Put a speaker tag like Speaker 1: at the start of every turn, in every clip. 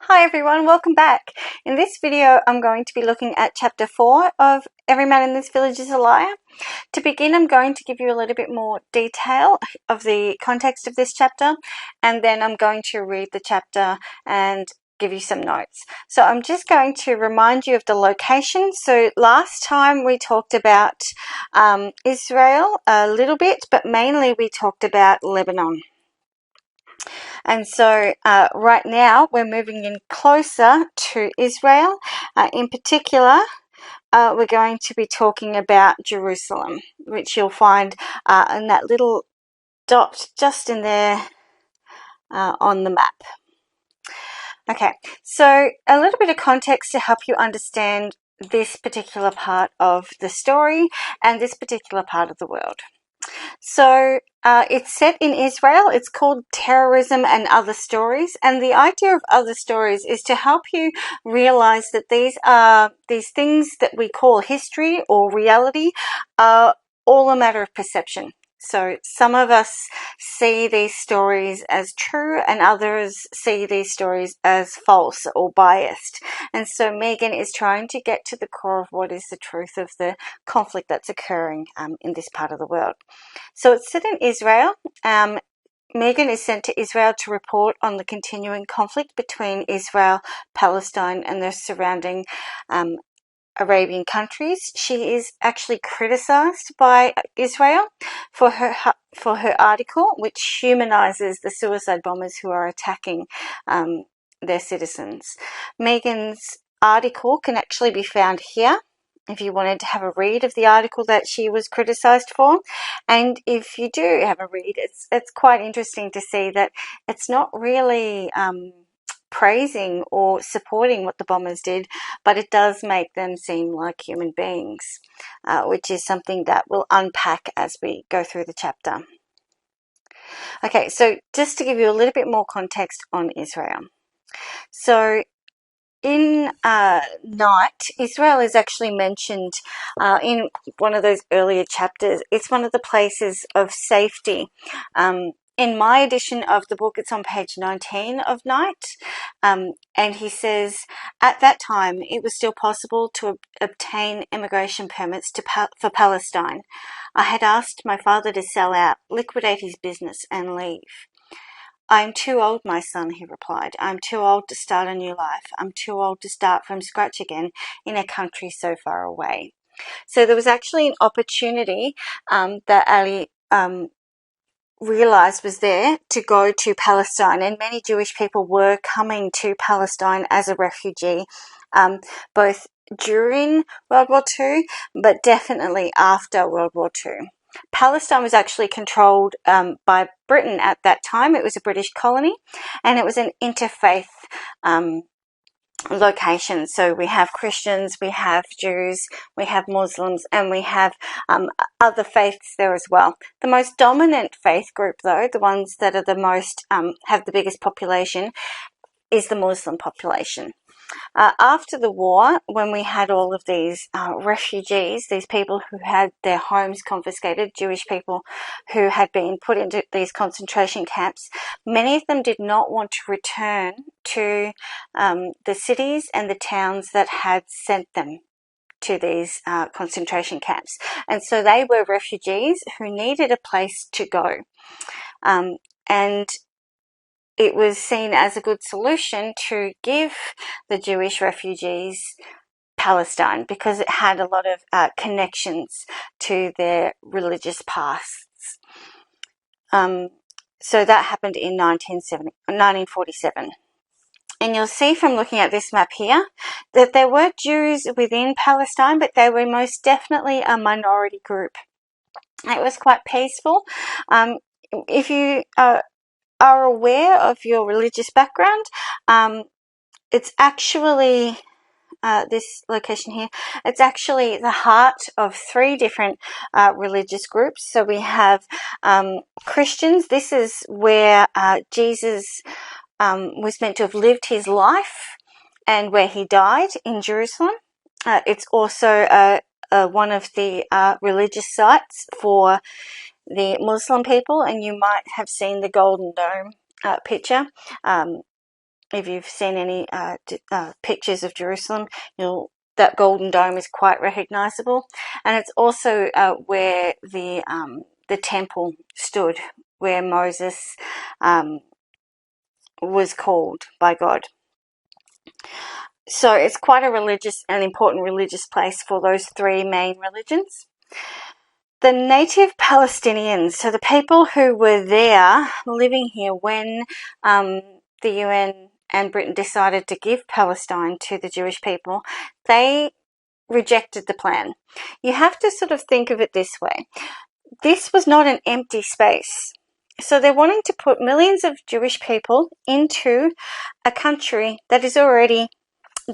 Speaker 1: Hi everyone, welcome back. In this video I'm going to be looking at chapter 4 of Every Man in This Village is a Liar. To begin, I'm going to give you a little bit more detail of the context of this chapter, and then I'm going to read the chapter and give you some notes. So I'm just going to remind you of the location. So last time we talked about Israel a little bit, but mainly we talked about Lebanon. And so right now we're moving in closer to Israel. In particular, we're going to be talking about Jerusalem, which you'll find in that little dot just in there on the map. Okay, so a little bit of context to help you understand this particular part of the story and this particular part of the world. So it's set in Israel. It's called Terrorism and Other Stories. And the idea of other stories is to help you realize that these things that we call history or reality are all a matter of perception. So some of us see these stories as true and others see these stories as false or biased. And so Megan is trying to get to the core of what is the truth of the conflict that's occurring in this part of the world. So it's set in Israel. Megan is sent to Israel to report on the continuing conflict between Israel, Palestine, and the surrounding Arabian countries. She is actually criticized by Israel for her article, which humanizes the suicide bombers who are attacking their citizens. Megan's article can actually be found here if you wanted to have a read of the article that she was criticized for. And if you do have a read, it's quite interesting to see that it's not really praising or supporting what the bombers did, but it does make them seem like human beings, which is something that we'll unpack as we go through the chapter. Okay, so just to give you a little bit more context on Israel. So in night, Israel is actually mentioned in one of those earlier chapters. It's one of the places of safety. In my edition of the book, it's on page 19 of Night, and he says, at that time, it was still possible to obtain immigration permits for Palestine. I had asked my father to sell out, liquidate his business, and leave. I am too old, my son, he replied. I am too old to start a new life. I'm too old to start from scratch again in a country so far away. So there was actually an opportunity that Ali realized was there to go to Palestine, and many Jewish people were coming to Palestine as a refugee, both during World War II, but definitely after World War II. Palestine was actually controlled by Britain at that time. It was a British colony, and it was an interfaith location. So we have Christians, we have Jews, we have Muslims, and we have other faiths there as well. The most dominant faith group, though, the ones that are the most have the biggest population, is the Muslim population. After the war, when we had all of these refugees, these people who had their homes confiscated, Jewish people who had been put into these concentration camps, many of them did not want to return to the cities and the towns that had sent them to these concentration camps. And so they were refugees who needed a place to go. And it was seen as a good solution to give the Jewish refugees Palestine because it had a lot of connections to their religious pasts. So that happened in 1947. And you'll see from looking at this map here that there were Jews within Palestine, but they were most definitely a minority group. It was quite peaceful. If you are aware of your religious background, it's actually this location here, it's actually the heart of three different religious groups. So we have Christians. This is where Jesus was meant to have lived his life and where he died in Jerusalem. It's also one of the religious sites for the Muslim people, and you might have seen the Golden Dome picture. if you've seen any pictures of Jerusalem, that golden dome is quite recognizable, and it's also where the temple stood, where Moses was called by God. So it's quite a religious and important religious place for those three main religions. The native Palestinians, so the people who were there living here when the UN and Britain decided to give Palestine to the Jewish people, they rejected the plan. You have to sort of think of it this way. This was not an empty space. So they're wanting to put millions of Jewish people into a country that is already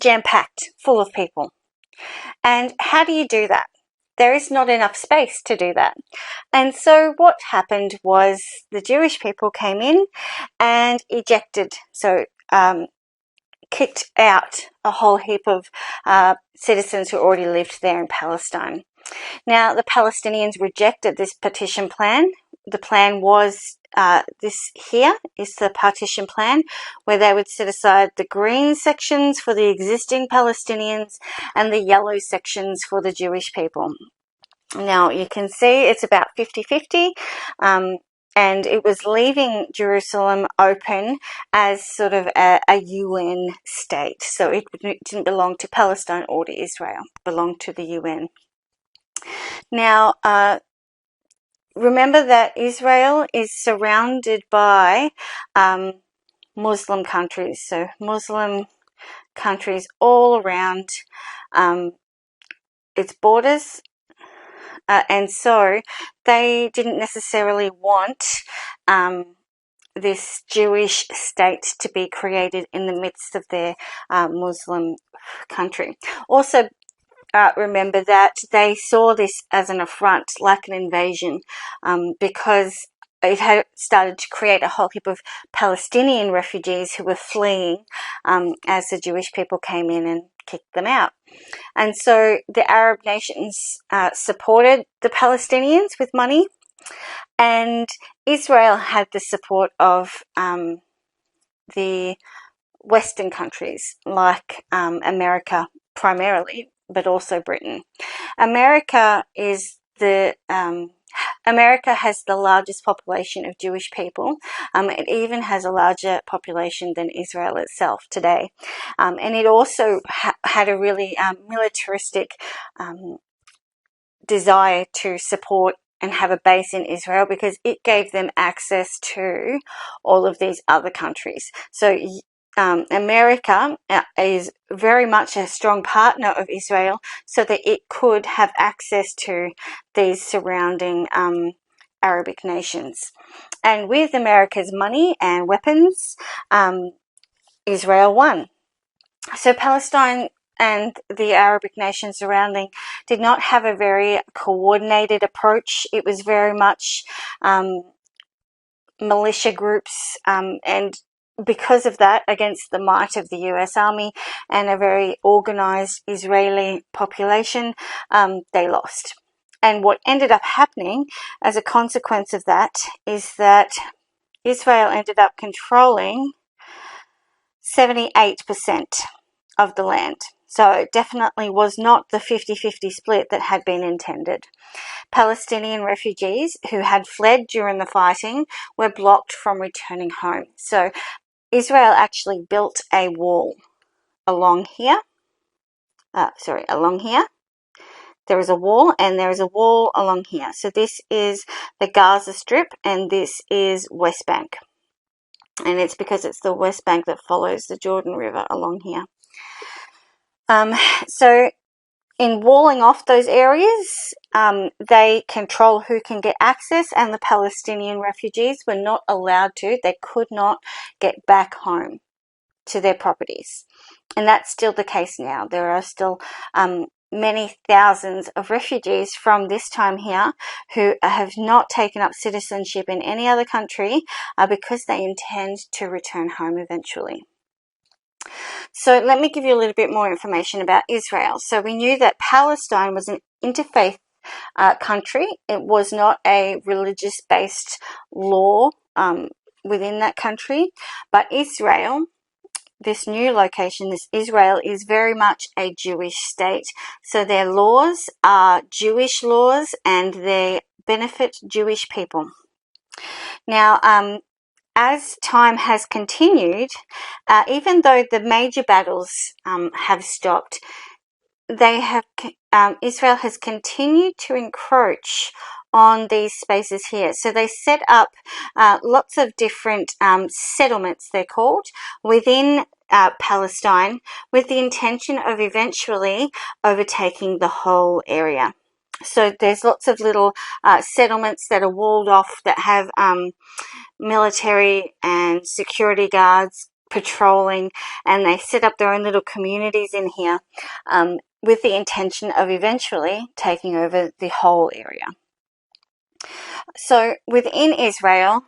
Speaker 1: jam-packed, full of people. And how do you do that? There is not enough space to do that. And so what happened was the Jewish people came in and ejected, kicked out a whole heap of citizens who already lived there in Palestine. Now, the Palestinians rejected this partition plan. The plan was this here is the partition plan, where they would set aside the green sections for the existing Palestinians and the yellow sections for the Jewish people. Now, you can see it's about 50-50, and it was leaving Jerusalem open as sort of a UN state. So it didn't belong to Palestine or to Israel, it belonged to the UN. Now, remember that Israel is surrounded by Muslim countries, so Muslim countries all around its borders, and so they didn't necessarily want this Jewish state to be created in the midst of their Muslim country. Also, remember that they saw this as an affront, like an invasion, because it had started to create a whole heap of Palestinian refugees who were fleeing as the Jewish people came in and kicked them out. And so the Arab nations supported the Palestinians with money, and Israel had the support of the Western countries like America primarily, but also Britain. America has the largest population of Jewish people. It even has a larger population than Israel itself today. And it also had a really militaristic desire to support and have a base in Israel, because it gave them access to all of these other countries. So America is very much a strong partner of Israel, so that it could have access to these surrounding Arabic nations. And with America's money and weapons, Israel won. So Palestine and the Arabic nations surrounding did not have a very coordinated approach. It was very much militia groups, and because of that, against the might of the US Army and a very organized Israeli population, they lost. And what ended up happening as a consequence of that is that Israel ended up controlling 78% of the land. So it definitely was not the 50-50 split that had been intended. Palestinian refugees who had fled during the fighting were blocked from returning home. So Israel actually built a wall along here. Along here. There is a wall, and there is a wall along here. So this is the Gaza Strip, and this is West Bank. And it's because it's the West Bank that follows the Jordan River along here. So in walling off those areas, they control who can get access, and the Palestinian refugees were not allowed to. They could not get back home to their properties. And that's still the case now. There are still many thousands of refugees from this time here who have not taken up citizenship in any other country because they intend to return home eventually. So let me give you a little bit more information about Israel. So we knew that Palestine was an interfaith country. It was not a religious-based law within that country, but Israel this new location, this Israel, is very much a Jewish state. So their laws are Jewish laws and they benefit Jewish people. Now, as time has continued, even though the major battles have stopped, Israel has continued to encroach on these spaces here. So they set up lots of different settlements, they're called, within Palestine, with the intention of eventually overtaking the whole area. So there's lots of little settlements that are walled off that have military and security guards patrolling, and they set up their own little communities in here with the intention of eventually taking over the whole area. So within Israel,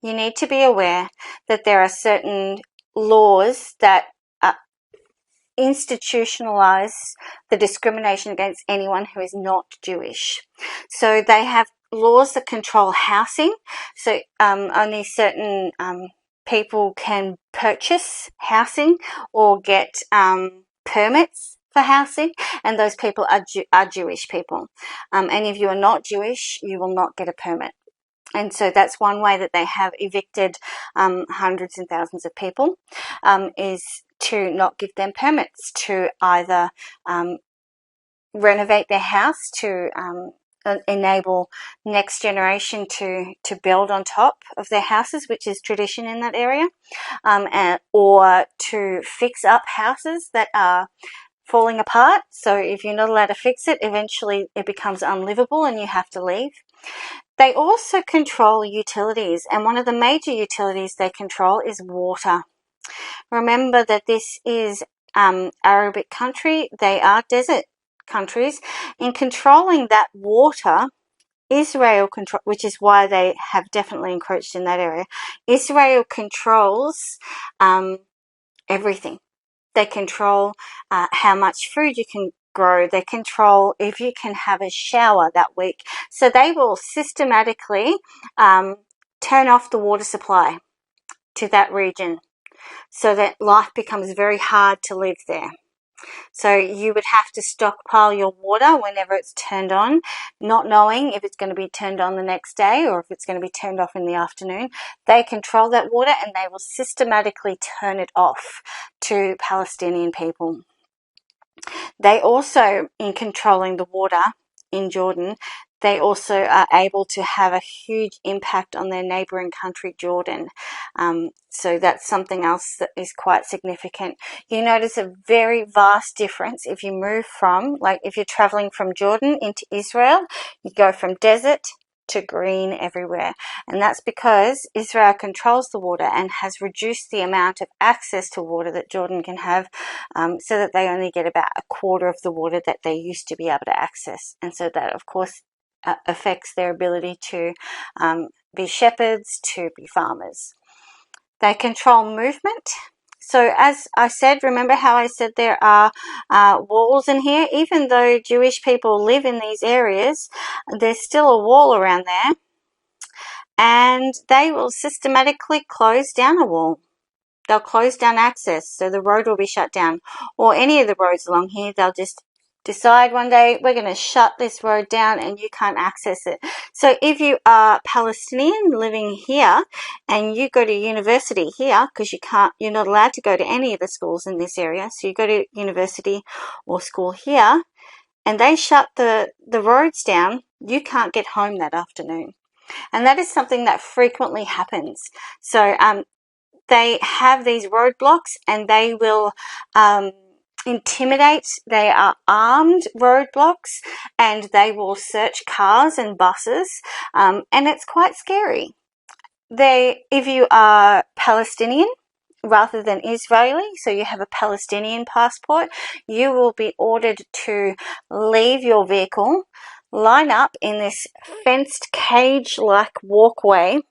Speaker 1: you need to be aware that there are certain laws that institutionalize the discrimination against anyone who is not Jewish. So they have laws that control housing. So only certain people can purchase housing or get permits for housing, and those people are Jewish people. And if you are not Jewish, you will not get a permit. And so that's one way that they have evicted hundreds and thousands of people, is to not give them permits to either renovate their house to enable next generation to build on top of their houses, which is tradition in that area, or to fix up houses that are falling apart. So if you're not allowed to fix it, eventually it becomes unlivable and you have to leave. They also control utilities, and one of the major utilities they control is water. Remember that this is Arabic country. They are desert countries. In controlling that water, Israel control, which is why they have definitely encroached in that area. Israel controls everything. They control how much food you can grow. They control if you can have a shower that week. So they will systematically turn off the water supply to that region so that life becomes very hard to live there. So you would have to stockpile your water whenever it's turned on, not knowing if it's going to be turned on the next day or if it's going to be turned off in the afternoon. They control that water and they will systematically turn it off to Palestinian people. They also, in controlling the water in Jordan, they also are able to have a huge impact on their neighboring country, Jordan. So that's something else that is quite significant. You notice a very vast difference if you move from, like if you're traveling from Jordan into Israel, you go from desert to green everywhere. And that's because Israel controls the water and has reduced the amount of access to water that Jordan can have, so that they only get about a quarter of the water that they used to be able to access. And so that, of course, affects their ability to be shepherds, to be farmers. They control movement. So as I said, remember how I said there are walls in here? Even though Jewish people live in these areas, there's still a wall around there. And they will systematically close down a wall. They'll close down access, so the road will be shut down. Or any of the roads along here, they'll just decide one day, we're going to shut this road down and you can't access it. So if you are Palestinian living here and you go to university here, because you're not allowed to go to any of the schools in this area, so you go to university or school here and they shut the roads down, you can't get home that afternoon. And that is something that frequently happens. So they have these roadblocks and they will intimidate. They are armed roadblocks and they will search cars and buses, and it's quite scary. If you are Palestinian rather than Israeli, so you have a Palestinian passport, you will be ordered to leave your vehicle, line up in this fenced cage-like walkway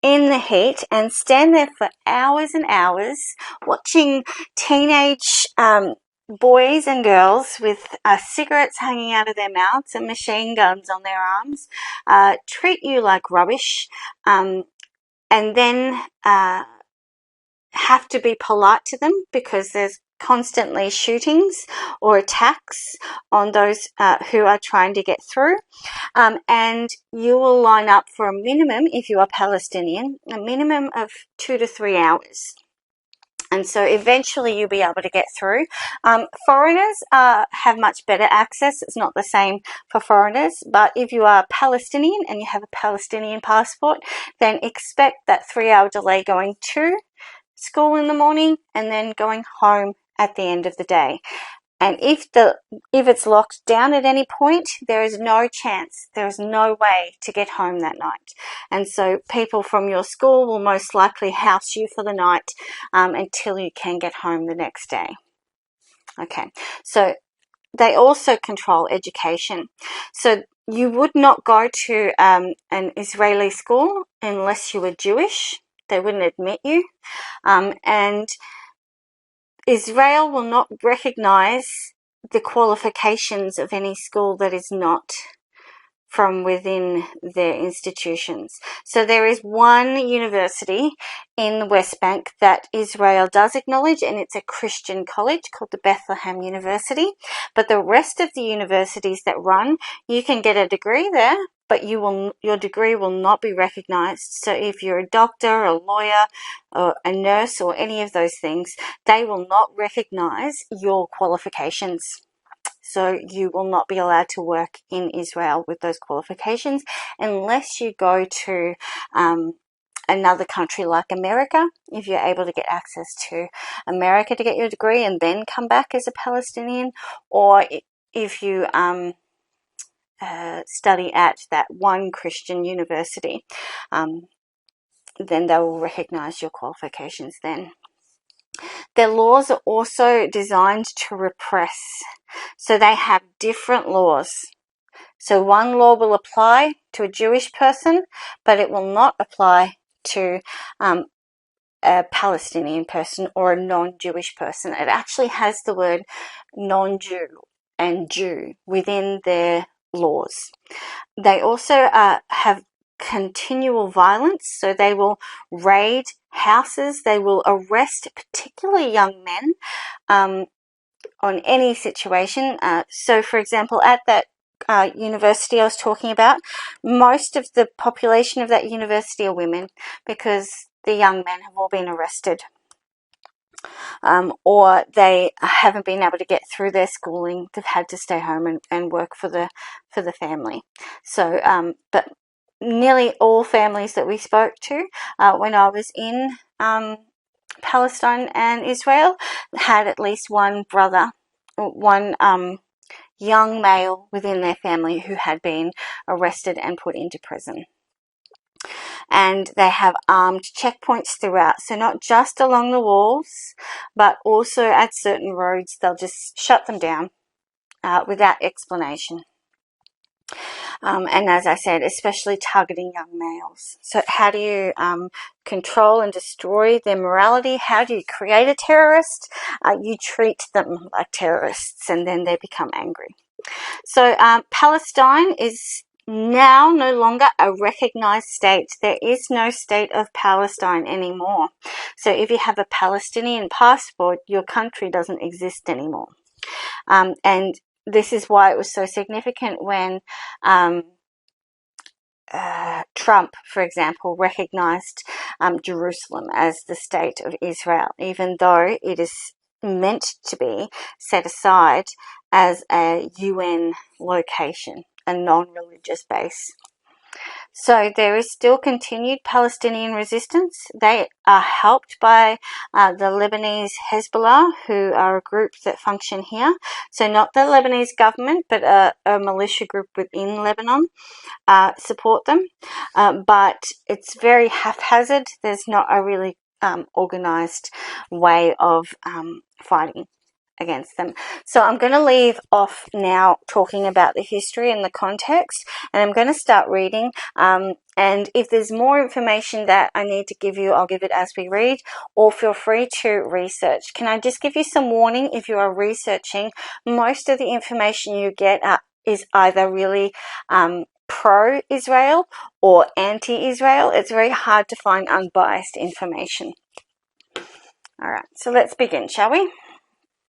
Speaker 1: in the heat and stand there for hours and hours watching teenage boys and girls with cigarettes hanging out of their mouths and machine guns on their arms treat you like rubbish, and then have to be polite to them because there's constantly shootings or attacks on those who are trying to get through. And you will line up for a minimum, if you are Palestinian, a minimum of 2 to 3 hours. And so eventually you'll be able to get through. Foreigners have much better access. It's not the same for foreigners, but if you are Palestinian and you have a Palestinian passport, then expect that 3-hour delay going to school in the morning and then going home at the end of the day. And if it's locked down at any point, there is no chance, there is no way to get home that night. And so people from your school will most likely house you for the night until you can get home the next day. Okay, so they also control education. So you would not go to an Israeli school unless you were Jewish. They wouldn't admit you. And Israel will not recognize the qualifications of any school that is not from within their institutions. So there is one university in the West Bank that Israel does acknowledge, and it's a Christian college called the Bethlehem University. But the rest of the universities that run, you can get a degree there, but your degree will not be recognized. So if you're a doctor, a lawyer, or a nurse, or any of those things, they will not recognize your qualifications. So you will not be allowed to work in Israel with those qualifications unless you go to another country like America, if you're able to get access to America to get your degree and then come back as a Palestinian, or if you study at that one Christian university, then they will recognize your qualifications then. Their laws are also designed to repress. So they have different laws. So one law will apply to a Jewish person, but it will not apply to a Palestinian person or a non-Jewish person. It actually has the word non-Jew and Jew within their laws. They also have continual violence, so they will raid houses, they will arrest particularly young men on any situation. So for example, at that university I was talking about, most of the population of that university are women because the young men have all been arrested. Or they haven't been able to get through their schooling. They've had to stay home and work for the family. So, but nearly all families that we spoke to when I was in Palestine and Israel had at least one brother, one young male within their family who had been arrested and put into prison. And they have armed checkpoints throughout. So not just along the walls, but also at certain roads, they'll just shut them down without explanation. And as I said, especially targeting young males. So how do you control and destroy their morality? How do you create a terrorist? You treat them like terrorists and then they become angry. So Palestine is now no longer a recognized state. There is no state of Palestine anymore. So if you have a Palestinian passport, your country doesn't exist anymore. And this is why it was so significant when Trump, for example, recognized Jerusalem as the state of Israel, even though it is meant to be set aside as a UN location, a non-religious base. So there is still continued Palestinian resistance. They are helped by the Lebanese Hezbollah, who are a group that function here. So not the Lebanese government, but a militia group within Lebanon support them. But it's very haphazard. There's not a really organized way of fighting against them. So I'm going to leave off now talking about the history and the context, and I'm going to start reading. And if there's more information that I need to give you, I'll give it as we read, or feel free to research. Can I just give you some warning? If you are researching, most of the information you get is either really pro-Israel or anti-Israel. It's very hard to find unbiased information. All right, so let's begin, shall we?